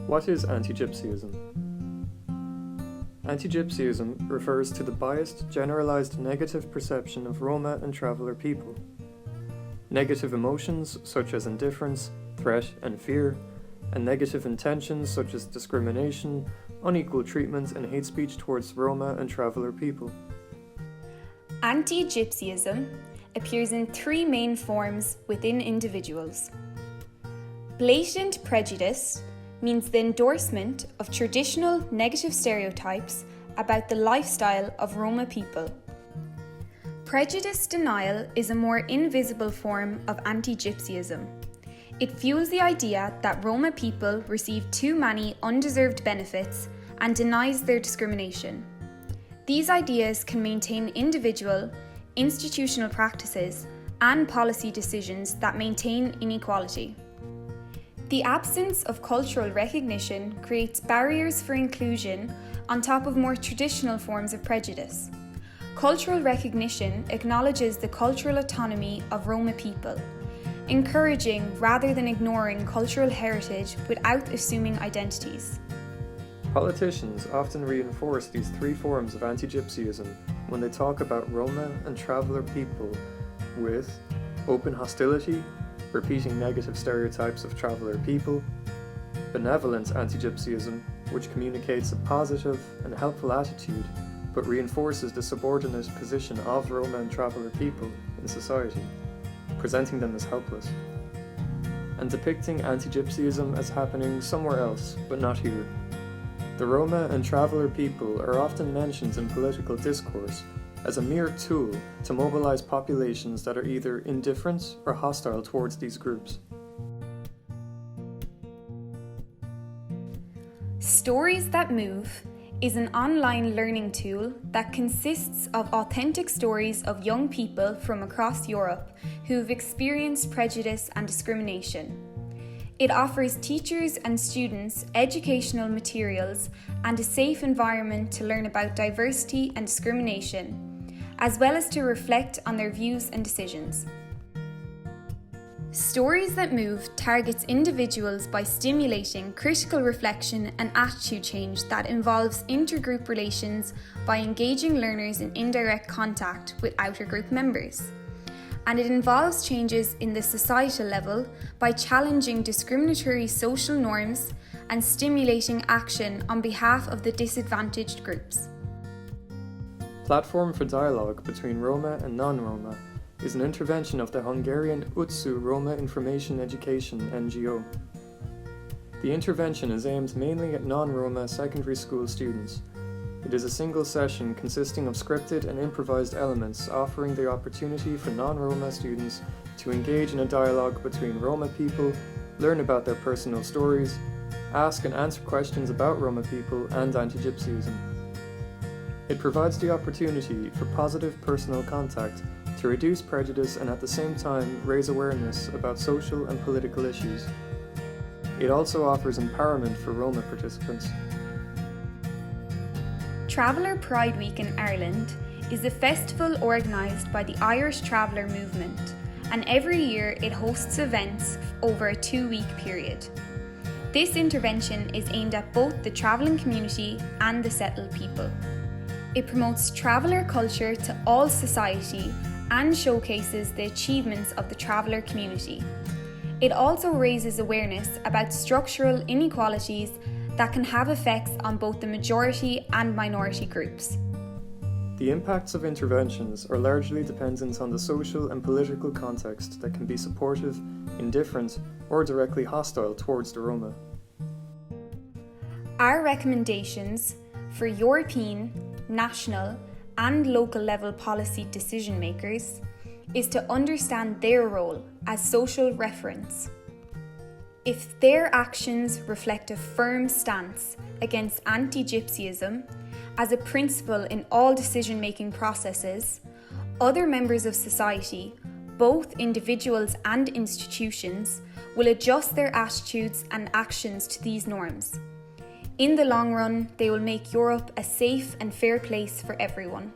What is anti-Gypsyism? Anti-Gypsyism refers to the biased, generalized negative perception of Roma and traveller people. Negative emotions such as indifference, threat and fear, and negative intentions such as discrimination, unequal treatment and hate speech towards Roma and traveller people. Anti-Gypsyism appears in three main forms within individuals. Blatant prejudice means the endorsement of traditional negative stereotypes about the lifestyle of Roma people. Prejudice denial is a more invisible form of anti-Gypsyism. It fuels the idea that Roma people receive too many undeserved benefits and denies their discrimination. These ideas can maintain individual, institutional practices and policy decisions that maintain inequality. The absence of cultural recognition creates barriers for inclusion on top of more traditional forms of prejudice. Cultural recognition acknowledges the cultural autonomy of Roma people, encouraging rather than ignoring cultural heritage without assuming identities. Politicians often reinforce these three forms of anti-Gypsyism when they talk about Roma and traveller people with open hostility, repeating negative stereotypes of traveller people, benevolent anti-Gypsyism, which communicates a positive and helpful attitude but reinforces the subordinate position of Roma and traveller people in society, presenting them as helpless, and depicting anti-Gypsyism as happening somewhere else but not here. The Roma and traveller people are often mentioned in political discourse as a mere tool to mobilise populations that are either indifferent or hostile towards these groups. Stories That Move is an online learning tool that consists of authentic stories of young people from across Europe who've experienced prejudice and discrimination. It offers teachers and students educational materials and a safe environment to learn about diversity and discrimination, as well as to reflect on their views and decisions. Stories That Move targets individuals by stimulating critical reflection and attitude change that involves intergroup relations by engaging learners in indirect contact with outer group members. And it involves changes in the societal level by challenging discriminatory social norms and stimulating action on behalf of the disadvantaged groups. Platform for Dialogue between Roma and non-Roma is an intervention of the Hungarian UTSU Roma Information Education NGO. The intervention is aimed mainly at non-Roma secondary school students. It is a single session consisting of scripted and improvised elements offering the opportunity for non-Roma students to engage in a dialogue between Roma people, learn about their personal stories, ask and answer questions about Roma people and anti-Gypsyism. It provides the opportunity for positive personal contact to reduce prejudice and at the same time raise awareness about social and political issues. It also offers empowerment for Roma participants. Traveller Pride Week in Ireland is a festival organised by the Irish Traveller Movement, and every year it hosts events over a 2-week period. This intervention is aimed at both the travelling community and the settled people. It promotes traveller culture to all society and showcases the achievements of the traveller community. It also raises awareness about structural inequalities that can have effects on both the majority and minority groups. The impacts of interventions are largely dependent on the social and political context that can be supportive, indifferent, or directly hostile towards the Roma. Our recommendations for European, national, and local level policy decision makers is to understand their role as social reference. If their actions reflect a firm stance against anti-Gypsyism as a principle in all decision-making processes, other members of society, both individuals and institutions, will adjust their attitudes and actions to these norms. In the long run, they will make Europe a safe and fair place for everyone.